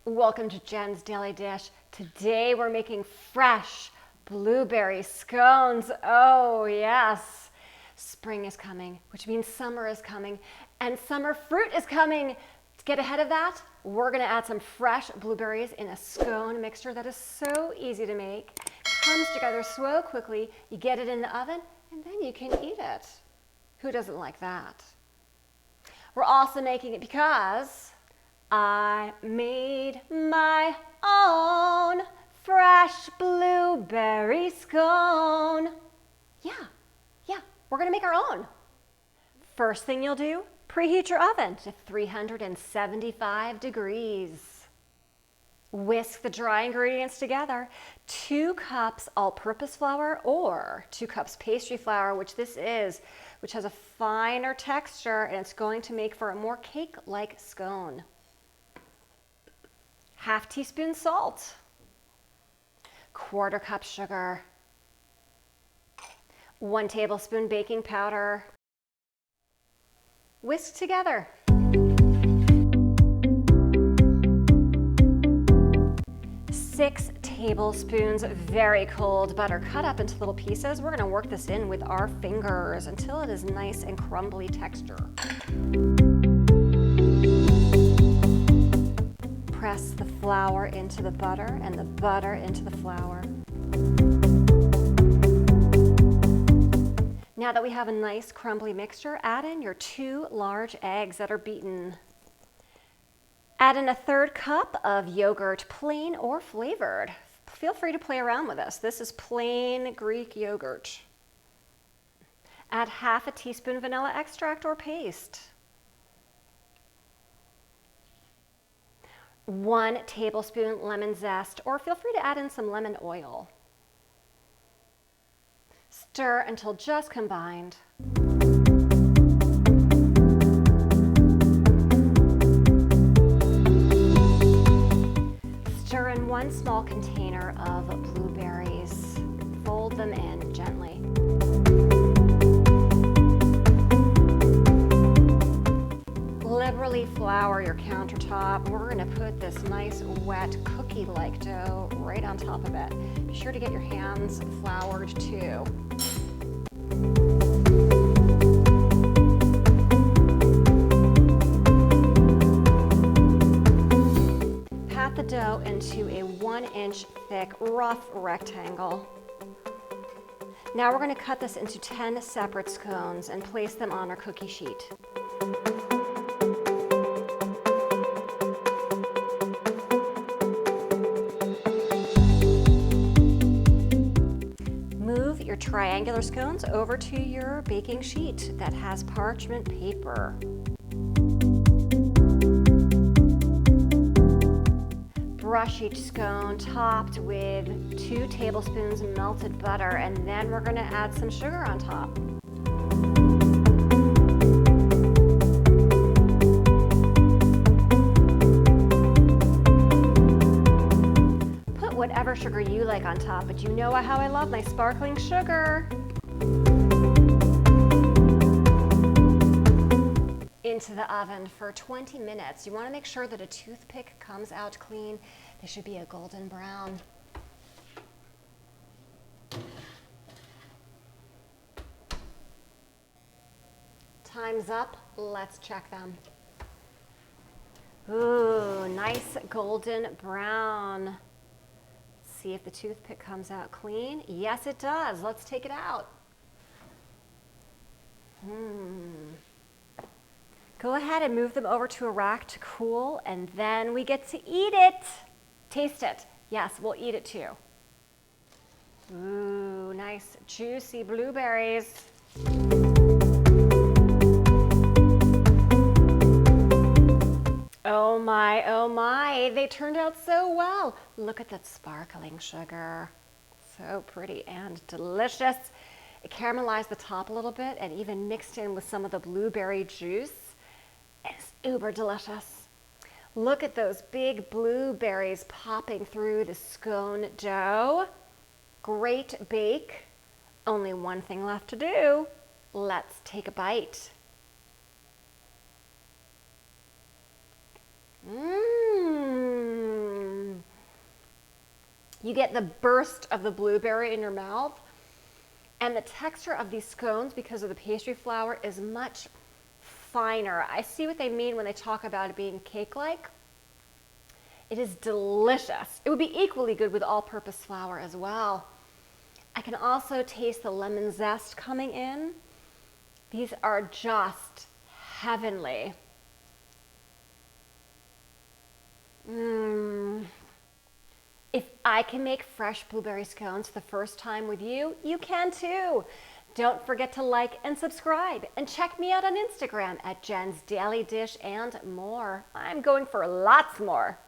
Welcome to Jen's Daily Dish. Today we're making fresh blueberry scones. Oh yes, spring is coming, which means summer is coming, and summer fruit is coming. To get ahead of that, we're gonna add some fresh blueberries in a scone mixture that is so easy to make. Comes together so quickly, you get it in the oven, and then you can eat it. Who doesn't like that? We're also making it because I made my own fresh blueberry scone. Yeah, we're gonna make our own. First thing you'll do, preheat your oven to 375 degrees. Whisk the dry ingredients together. 2 cups all-purpose flour or 2 cups pastry flour, which this is, which has a finer texture and it's going to make for a more cake-like scone. Half teaspoon salt, 1/4 cup sugar, 1 tablespoon baking powder. Whisk together. 6 tablespoons very cold butter cut up into little pieces. We're gonna work this in with our fingers until it is nice and crumbly texture. Press the flour into the butter and the butter into the flour. Now that we have a nice crumbly mixture, add in your 2 large eggs that are beaten. Add in a 1/3 cup of yogurt, plain or flavored. Feel free to play around with this. This is plain Greek yogurt. Add half a teaspoon vanilla extract or paste. 1 tablespoon lemon zest, or feel free to add in some lemon oil. Stir until just combined. Stir in 1 small container of blueberries. Fold them in gently. Liberally flour your countertop. We're going to put this nice wet cookie-like dough right on top of it. Be sure to get your hands floured too. Pat the dough into a 1-inch thick rough rectangle. Now we're going to cut this into 10 separate scones and place them on our cookie sheet. Move your triangular scones over to your baking sheet that has parchment paper. Brush each scone topped with 2 tablespoons melted butter, and then we're going to add some sugar on top. Put whatever sugar you like on top, but you know how I love my sparkling sugar. Into the oven for 20 minutes. You want to make sure that a toothpick comes out clean. They should be a golden brown. Time's up. Let's check them. Ooh, nice golden brown. See if the toothpick comes out clean. Yes, it does. Let's take it out. Go ahead and move them over to a rack to cool, and then we get to eat it. Taste it. Yes, we'll eat it too. Ooh, nice juicy blueberries. Oh my, they turned out so well. Look at that sparkling sugar. So pretty and delicious. It caramelized the top a little bit and even mixed in with some of the blueberry juice. It's uber delicious. Look at those big blueberries popping through the scone dough. Great bake. Only one thing left to do. Let's take a bite. Mmm. You get the burst of the blueberry in your mouth, and the texture of these scones, because of the pastry flour, is much finer. I see what they mean when they talk about it being cake-like. It is delicious. It would be equally good with all-purpose flour as well. I can also taste the lemon zest coming in. These are just heavenly. If I can make fresh blueberry scones the first time with you, you can too. Don't forget to like and subscribe, and check me out on Instagram at Jen's Daily Dish and more. I'm going for lots more.